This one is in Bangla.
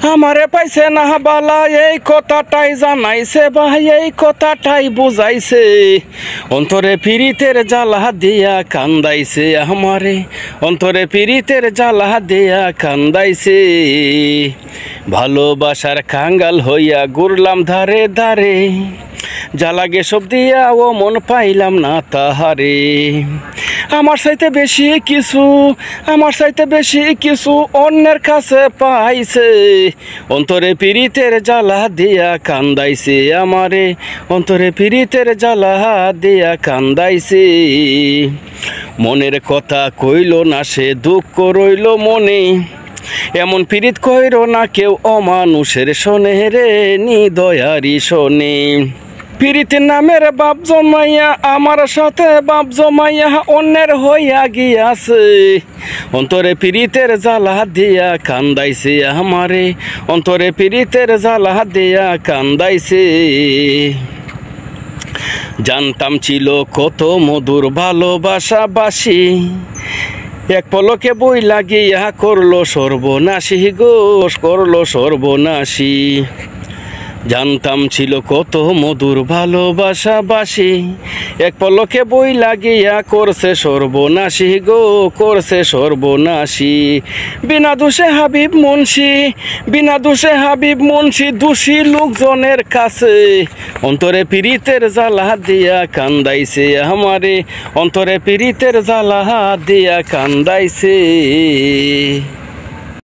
আমারে পাইছে না বালা এই কথাটাই জানাইছে ভাই, এই কথাটাই বুঝাইছে। অন্তরে পীড়িতের জ্বালা দিয়া কান্দাইছে আমারে, অন্তরে পীড়িতের জ্বালা দিয়া কান্দাইছে। ভালোবাসার কাঙ্গাল হইয়া ঘুরলাম ধারে ধারে, জ্বালাগে সব দিয়া ও মন পাইলাম না তাহারে। আমার চাইতে বেশি কিছু, আমার চাইতে বেশি কিছু অন্যের কাছে পাইছে। অন্তরে পীড়িতের জ্বালা দিয়া কান্দাইছে আমারে, অন্তরে পীড়িতের জ্বালা দিয়া কান্দাইছে। মনের কথা কইল না সে, দুঃখ রইল মনে। এমন পীড়িত কইর না কেউ অমানুষের শোনে রে, নিদয়ারি শোনে। পীড়িতের নামের বাপ জমাইয়া আমার সাথে বাপ জমাইয়া অন্যের হইয়া গিয়াছে। অন্তরে পীড়িতের জ্বালা দিয়া কান্দাইছে আমারে, অন্তরে পীড়িতের জ্বালা দিয়া কান্দাইছে। জানতাম ছিল কত মধুর ভালোবাসা বাসি, এক পলকে বই লাগিয়া করলো সর্বনাশী গো, করলো সর্বনাশী। জানতাম ছিল কত মধুর ভালোবাসা বাসি, এক পলকে বই লাগিয়া করছে সর্বনাশী গো, করছে সর্বনাশী। বিনা দোষে হাবিব মুন্সি, বিনা দোষে হাবিব মুন্সি দোষী লোকজনের কাছে। অন্তরে পীড়িতের জ্বালা দিয়া কান্দাইছে আমারে, অন্তরে পীড়িতের জ্বালা দিয়া কান্দাইছে।